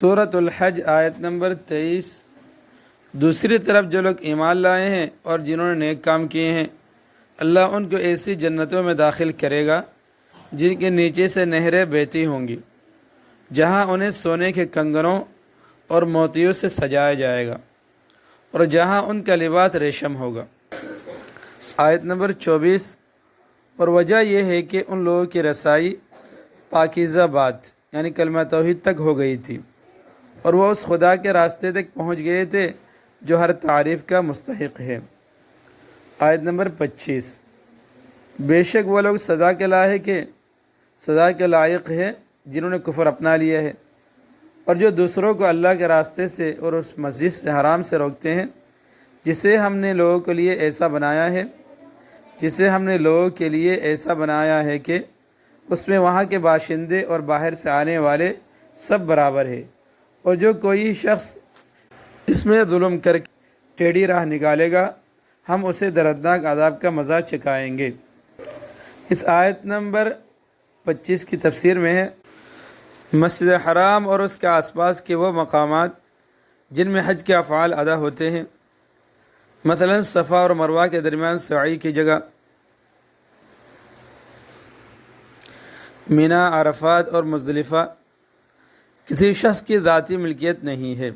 سورۃ الحج آیت نمبر 23۔ دوسری طرف جو لوگ ایمان لائے ہیں اور جنہوں نے نیک کام کیے ہیں، اللہ ان کو ایسی جنتوں میں داخل کرے گا جن کے نیچے سے نہریں بہتی ہوں گی، جہاں انہیں سونے کے کنگنوں اور موتیوں سے سجایا جائے گا، اور جہاں ان کا لباس ریشم ہوگا۔ آیت نمبر 24۔ اور وجہ یہ ہے کہ ان لوگوں کی رسائی پاکیزہ بات یعنی کلمہ توحید تک ہو گئی تھی، اور وہ اس خدا کے راستے تک پہنچ گئے تھے جو ہر تعریف کا مستحق ہے۔ آیت نمبر 25۔ بے شک وہ لوگ سزا کے لائق ہے جنہوں نے کفر اپنا لیا ہے، اور جو دوسروں کو اللہ کے راستے سے اور اس مسجد سے حرام سے روکتے ہیں جسے ہم نے لوگوں کے لیے ایسا بنایا ہے کہ اس میں وہاں کے باشندے اور باہر سے آنے والے سب برابر ہے، اور جو کوئی شخص اس میں ظلم کر کے ٹیڑھی راہ نکالے گا ہم اسے دردناک عذاب کا مزہ چکھائیں گے۔ اس آیت نمبر 25 کی تفسیر میں ہے، مسجد حرام اور اس کے آس پاس کے وہ مقامات جن میں حج کے افعال ادا ہوتے ہیں، مثلا صفا اور مروہ کے درمیان سعی کی جگہ، مینا، عرفات اور مزدلفہ کسی شخص کی ذاتی ملکیت نہیں ہے،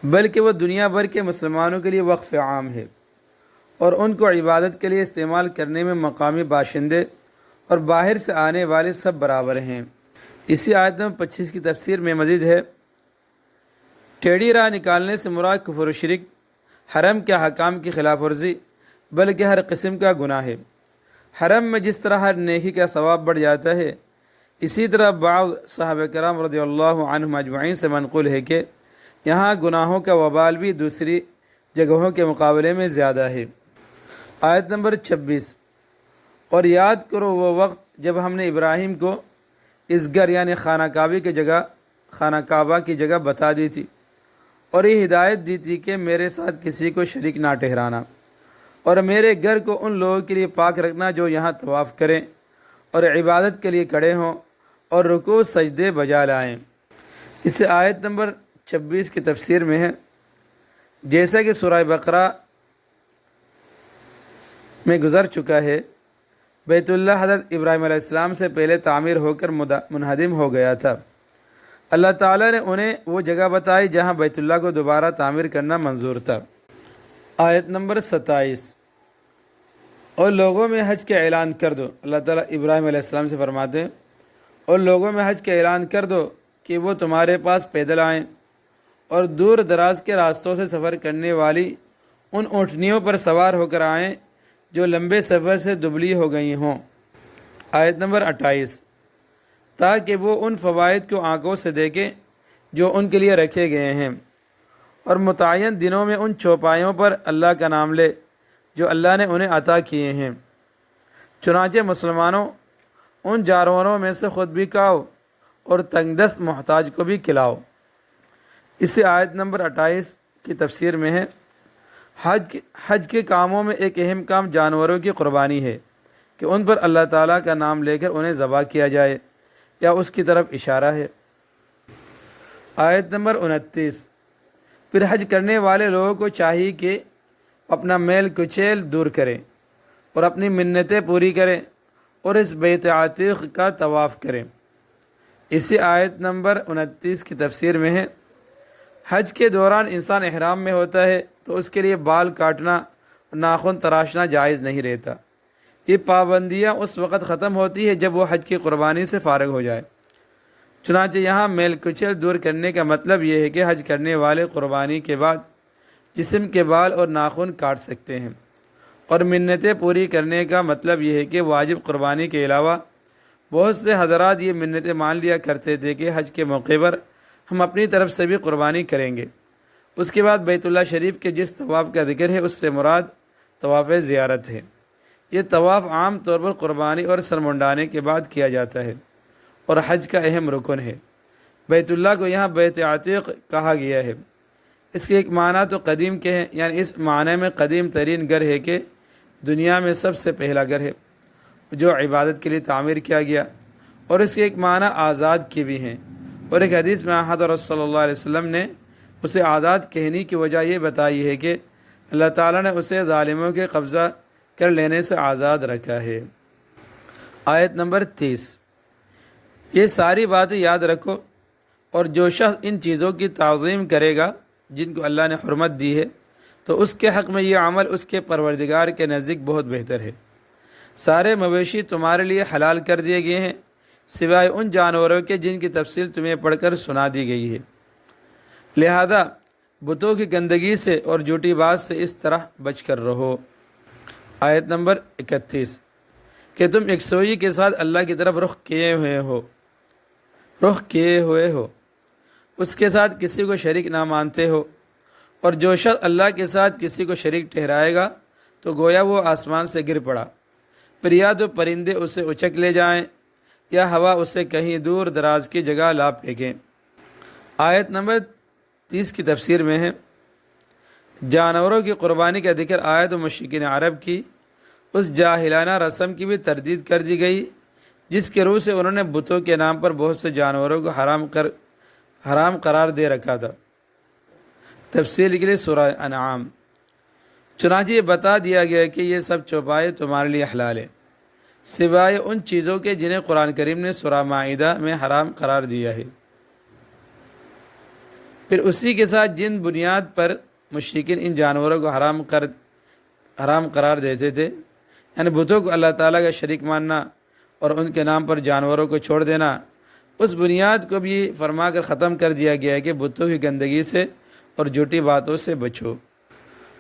بلکہ وہ دنیا بھر کے مسلمانوں کے لیے وقف عام ہے، اور ان کو عبادت کے لیے استعمال کرنے میں مقامی باشندے اور باہر سے آنے والے سب برابر ہیں۔ اسی آیت نمبر 25 کی تفسیر میں مزید ہے، ٹیڑھی راہ نکالنے سے مراد کفر و شرک، حرم کے حکام کی خلاف ورزی، بلکہ ہر قسم کا گناہ ہے۔ حرم میں جس طرح ہر نیکی کا ثواب بڑھ جاتا ہے، اسی طرح بعض صحابہ کرام رضی اللہ عنہم اجمعین سے منقول ہے کہ یہاں گناہوں کا وبال بھی دوسری جگہوں کے مقابلے میں زیادہ ہے۔ آیت نمبر 26۔ اور یاد کرو وہ وقت جب ہم نے ابراہیم کو اس گھر یعنی خانہ کعبہ کی جگہ بتا دی تھی، اور یہ ہدایت دی تھی کہ میرے ساتھ کسی کو شریک نہ ٹھہرانا، اور میرے گھر کو ان لوگوں کے لیے پاک رکھنا جو یہاں طواف کریں اور عبادت کے لیے کھڑے ہوں اور رکوع سجدے بجا لائیں۔ اس آیت نمبر 26 کی تفسیر میں ہے، جیسا کہ سورہ بقرہ میں گزر چکا ہے، بیت اللہ حضرت ابراہیم علیہ السلام سے پہلے تعمیر ہو کر منہدم ہو گیا تھا۔ اللہ تعالیٰ نے انہیں وہ جگہ بتائی جہاں بیت اللہ کو دوبارہ تعمیر کرنا منظور تھا۔ آیت نمبر 27۔ اور لوگوں میں حج کا اعلان کر دو، اللہ تعالیٰ ابراہیم علیہ السلام سے فرماتے ہیں، اور لوگوں میں حج کا اعلان کر دو کہ وہ تمہارے پاس پیدل آئیں اور دور دراز کے راستوں سے سفر کرنے والی ان اونٹنیوں پر سوار ہو کر آئیں جو لمبے سفر سے دبلی ہو گئی ہوں۔ آیت نمبر 28۔ تاکہ وہ ان فوائد کو آنکھوں سے دیکھیں جو ان کے لیے رکھے گئے ہیں، اور متعین دنوں میں ان چوپایوں پر اللہ کا نام لے جو اللہ نے انہیں عطا کیے ہیں۔ چنانچہ مسلمانوں ان جانوروں میں سے خود بھی کھاؤ اور تنگ دست محتاج کو بھی کھلاؤ۔ اسی آیت نمبر 28 کی تفسیر میں ہے، حج کے کاموں میں ایک اہم کام جانوروں کی قربانی ہے کہ ان پر اللہ تعالیٰ کا نام لے کر انہیں ذبح کیا جائے یا اس کی طرف اشارہ ہے۔ آیت نمبر 29۔ پھر حج کرنے والے لوگوں کو چاہیے کہ اپنا میل کچیل دور کریں اور اپنی منتیں پوری کریں اور اس بیت عتیق کا طواف کریں۔ اسی آیت نمبر 29 کی تفسیر میں ہے، حج کے دوران انسان احرام میں ہوتا ہے تو اس کے لیے بال کاٹنا اور ناخن تراشنا جائز نہیں رہتا۔ یہ پابندیاں اس وقت ختم ہوتی ہے جب وہ حج کی قربانی سے فارغ ہو جائے۔ چنانچہ یہاں میل کچیل دور کرنے کا مطلب یہ ہے کہ حج کرنے والے قربانی کے بعد جسم کے بال اور ناخن کاٹ سکتے ہیں، اور منتیں پوری کرنے کا مطلب یہ ہے کہ واجب قربانی کے علاوہ بہت سے حضرات یہ منتیں مان لیا کرتے تھے کہ حج کے موقع پر ہم اپنی طرف سے بھی قربانی کریں گے۔ اس کے بعد بیت اللہ شریف کے جس طواف کا ذکر ہے اس سے مراد طواف زیارت ہے۔ یہ طواف عام طور پر قربانی اور سر منڈانے کے بعد کیا جاتا ہے اور حج کا اہم رکن ہے۔ بیت اللہ کو یہاں بیت عتیق کہا گیا ہے۔ اس کے ایک معنی تو قدیم کے ہیں، یعنی اس معنی میں قدیم ترین گھر ہے کہ دنیا میں سب سے پہلا گھر ہے جو عبادت کے لیے تعمیر کیا گیا، اور اس کے ایک معنی آزاد کے بھی ہیں، اور ایک حدیث میں حضرت صلی اللہ علیہ وسلم نے اسے آزاد کہنے کی وجہ یہ بتائی ہے کہ اللہ تعالیٰ نے اسے ظالموں کے قبضہ کر لینے سے آزاد رکھا ہے۔ آیت نمبر 30، یہ ساری باتیں یاد رکھو، اور جو شخص ان چیزوں کی تعظیم کرے گا جن کو اللہ نے حرمت دی ہے تو اس کے حق میں یہ عمل اس کے پروردگار کے نزدیک بہت بہتر ہے۔ سارے مویشی تمہارے لیے حلال کر دیے گئے ہیں سوائے ان جانوروں کے جن کی تفصیل تمہیں پڑھ کر سنا دی گئی ہے، لہذا بتوں کی گندگی سے اور جھوٹی بات سے اس طرح بچ کر رہو۔ آیت نمبر 31، کہ تم یکسوئی کے ساتھ اللہ کی طرف رخ کیے ہوئے ہو، اس کے ساتھ کسی کو شریک نہ مانتے ہو، اور جو شخص اللہ کے ساتھ کسی کو شریک ٹھہرائے گا تو گویا وہ آسمان سے گر پڑا، پھر یا تو پرندے اسے اچک لے جائیں یا ہوا اسے کہیں دور دراز کی جگہ لا پھینکیں۔ آیت نمبر 30 کی تفسیر میں ہے، جانوروں کی قربانی کا ذکر آیت و مشرکین عرب کی اس جاہلانہ رسم کی بھی تردید کر دی گئی جس کے روح سے انہوں نے بتوں کے نام پر بہت سے جانوروں کو حرام قرار دے رکھا تھا۔ تفصیل کے لیے سورہ انعام۔ چنانچہ یہ بتا دیا گیا کہ یہ سب چوپائے تمہارے لیے حلال ہے سوائے ان چیزوں کے جنہیں قرآن کریم نے سورہ مائدہ میں حرام قرار دیا ہے۔ پھر اسی کے ساتھ جن بنیاد پر مشرکین ان جانوروں کو حرام قرار دیتے تھے، یعنی بتوں کو اللہ تعالیٰ کا شریک ماننا اور ان کے نام پر جانوروں کو چھوڑ دینا، اس بنیاد کو بھی فرما کر ختم کر دیا گیا ہے کہ بتوں کی گندگی سے اور جھوٹی باتوں سے بچو۔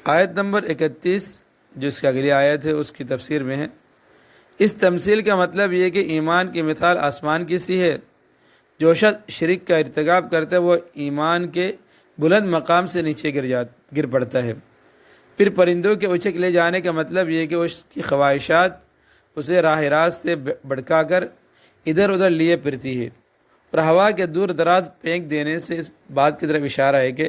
آیت نمبر 31 جو اس کی اگلی آیت ہے اس کی تفسیر میں ہے، اس تمثیل کا مطلب یہ کہ ایمان کی مثال آسمان کی سی ہے، جو شخص شرک کا ارتکاب کرتا ہے وہ ایمان کے بلند مقام سے نیچے گر پڑتا ہے۔ پھر پرندوں کے اچک لے جانے کا مطلب یہ کہ اس کی خواہشات اسے راہ راست سے بھڑکا کر ادھر ادھر لیے پھرتی ہے، اور ہوا کے دور دراز پھینک دینے سے اس بات کی طرف اشارہ ہے کہ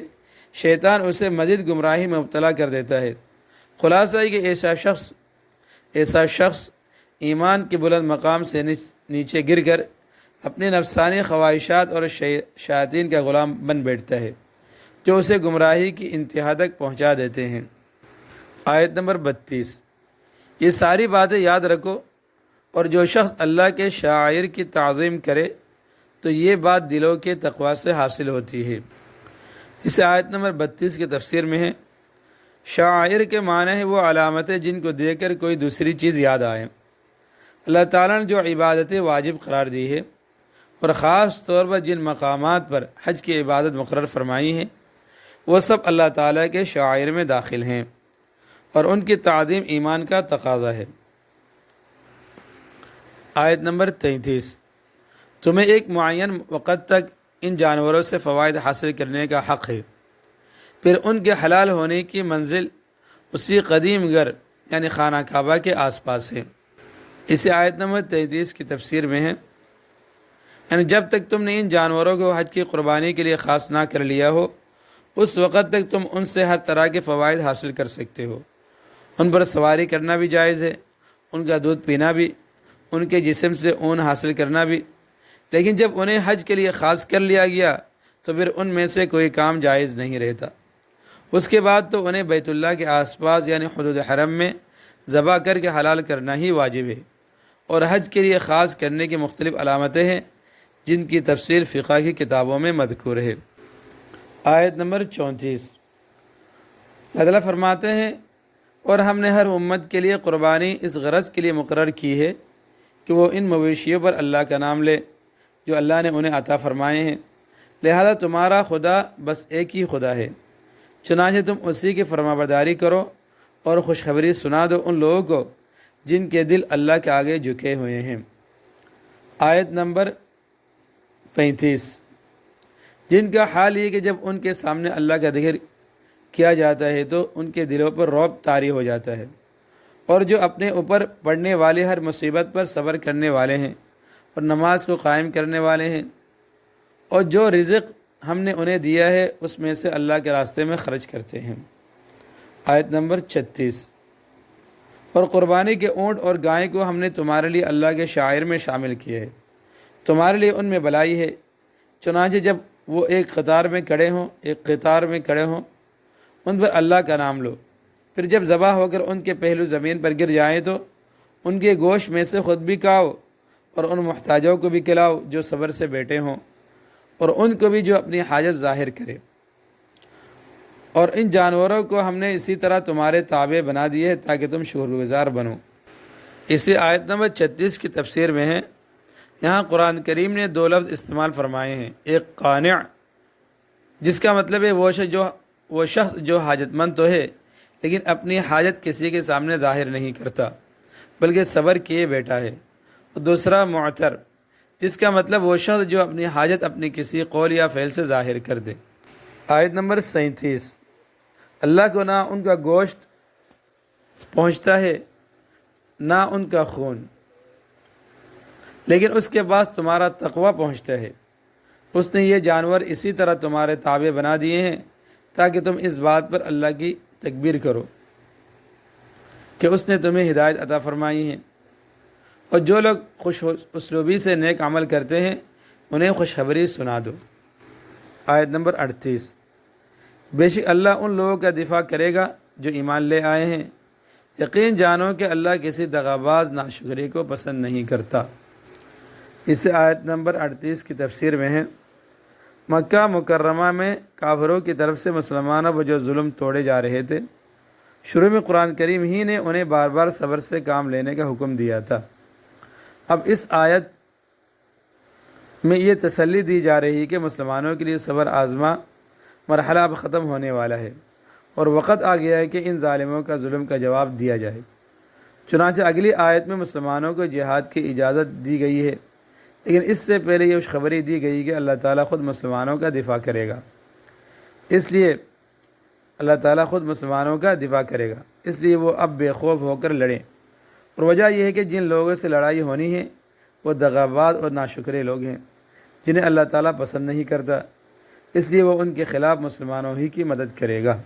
شیطان اسے مزید گمراہی میں مبتلا کر دیتا ہے۔ خلاصہ ہے کہ ایسا شخص ایمان کے بلند مقام سے نیچے گر کر اپنے نفسانی خواہشات اور شیاطین کا غلام بن بیٹھتا ہے جو اسے گمراہی کی انتہا تک پہنچا دیتے ہیں۔ آیت نمبر 32، یہ ساری باتیں یاد رکھو، اور جو شخص اللہ کے شاعر کی تعظیم کرے تو یہ بات دلوں کے تقوی سے حاصل ہوتی ہے۔ اس آیت نمبر 32 کی تفسیر میں ہے، شاعر کے معنی ہے وہ علامتیں جن کو دیکھ کر کوئی دوسری چیز یاد آئے۔ اللہ تعالیٰ نے جو عبادتیں واجب قرار دی ہے اور خاص طور پر جن مقامات پر حج کی عبادت مقرر فرمائی ہے وہ سب اللہ تعالیٰ کے شاعر میں داخل ہیں اور ان کی تعظیم ایمان کا تقاضا ہے۔ آیت نمبر 33، تمہیں ایک معین وقت تک ان جانوروں سے فوائد حاصل کرنے کا حق ہے، پھر ان کے حلال ہونے کی منزل اسی قدیم گھر یعنی خانہ کعبہ کے آس پاس ہے۔ اسی آیت نمبر 33 کی تفسیر میں ہے، یعنی جب تک تم نے ان جانوروں کو حج کی قربانی کے لیے خاص نہ کر لیا ہو اس وقت تک تم ان سے ہر طرح کے فوائد حاصل کر سکتے ہو۔ ان پر سواری کرنا بھی جائز ہے، ان کا دودھ پینا بھی، ان کے جسم سے اون حاصل کرنا بھی، لیکن جب انہیں حج کے لیے خاص کر لیا گیا تو پھر ان میں سے کوئی کام جائز نہیں رہتا۔ اس کے بعد تو انہیں بیت اللہ کے آس پاس یعنی حدود حرم میں ذبح کر کے حلال کرنا ہی واجب ہے، اور حج کے لیے خاص کرنے کی مختلف علامتیں ہیں جن کی تفصیل فقہ کی کتابوں میں مذکور ہے۔ آیت نمبر 34، اللہ تعالیٰ فرماتے ہیں، اور ہم نے ہر امت کے لیے قربانی اس غرض کے لیے مقرر کی ہے کہ وہ ان مویشیوں پر اللہ کا نام لے جو اللہ نے انہیں عطا فرمائے ہیں، لہذا تمہارا خدا بس ایک ہی خدا ہے، چنانچہ تم اسی کی فرمانبرداری کرو اور خوشخبری سنا دو ان لوگوں کو جن کے دل اللہ کے آگے جھکے ہوئے ہیں۔ آیت نمبر 35، جن کا حال یہ کہ جب ان کے سامنے اللہ کا ذکر کیا جاتا ہے تو ان کے دلوں پر رعب طاری ہو جاتا ہے، اور جو اپنے اوپر پڑنے والے ہر مصیبت پر صبر کرنے والے ہیں اور نماز کو قائم کرنے والے ہیں، اور جو رزق ہم نے انہیں دیا ہے اس میں سے اللہ کے راستے میں خرچ کرتے ہیں۔ آیت نمبر 36، اور قربانی کے اونٹ اور گائے کو ہم نے تمہارے لیے اللہ کے شاعر میں شامل کیے ہے، تمہارے لیے ان میں بھلائی ہے، چنانچہ جب وہ ایک قطار میں کھڑے ہوں ان پر اللہ کا نام لو، پھر جب ذبح ہو کر ان کے پہلو زمین پر گر جائیں تو ان کے گوشت میں سے خود بھی کھاؤ اور ان محتاجوں کو بھی کھلاؤ جو صبر سے بیٹھے ہوں، اور ان کو بھی جو اپنی حاجت ظاہر کرے۔ اور ان جانوروں کو ہم نے اسی طرح تمہارے تابع بنا دیے ہے تاکہ تم شکر گزار بنو۔ اسی آیت نمبر 36 کی تفسیر میں ہے، یہاں قرآن کریم نے 2 لفظ استعمال فرمائے ہیں، ایک قانع جس کا مطلب ہے وہ شخص جو حاجت مند تو ہے لیکن اپنی حاجت کسی کے سامنے ظاہر نہیں کرتا بلکہ صبر کیے بیٹھا ہے، اور دوسرا معتر جس کا مطلب وہ شخص جو اپنی حاجت اپنی کسی قول یا فعل سے ظاہر کر دے۔ آیت نمبر 37، اللہ کو نہ ان کا گوشت پہنچتا ہے نہ ان کا خون، لیکن اس کے پاس تمہارا تقوی پہنچتا ہے۔ اس نے یہ جانور اسی طرح تمہارے تابع بنا دیے ہیں تاکہ تم اس بات پر اللہ کی تکبیر کرو کہ اس نے تمہیں ہدایت عطا فرمائی ہے، اور جو لوگ خوش اسلوبی سے نیک عمل کرتے ہیں انہیں خوشخبری سنا دو۔ آیت نمبر 38، بے شک اللہ ان لوگوں کا دفاع کرے گا جو ایمان لے آئے ہیں، یقین جانو کہ اللہ کسی دغاباز ناشکری کو پسند نہیں کرتا۔ اس آیت نمبر 38 کی تفسیر میں ہے، مکہ مکرمہ میں کافروں کی طرف سے مسلمانوں پر جو ظلم توڑے جا رہے تھے، شروع میں قرآن کریم ہی نے انہیں بار بار صبر سے کام لینے کا حکم دیا تھا۔ اب اس آیت میں یہ تسلی دی جا رہی ہے کہ مسلمانوں کے لیے صبر آزما مرحلہ اب ختم ہونے والا ہے اور وقت آ گیا ہے کہ ان ظالموں کا ظلم کا جواب دیا جائے۔ چنانچہ اگلی آیت میں مسلمانوں کو جہاد کی اجازت دی گئی ہے، لیکن اس سے پہلے یہ خوشخبری دی گئی کہ اللہ تعالیٰ خود مسلمانوں کا دفاع کرے گا، اس لیے اللہ تعالیٰ خود مسلمانوں کا دفاع کرے گا، اس لیے وہ اب بے خوف ہو کر لڑیں۔ اور وجہ یہ ہے کہ جن لوگوں سے لڑائی ہونی ہے وہ دغاباز اور ناشکرے لوگ ہیں جنہیں اللہ تعالیٰ پسند نہیں کرتا، اس لیے وہ ان کے خلاف مسلمانوں ہی کی مدد کرے گا۔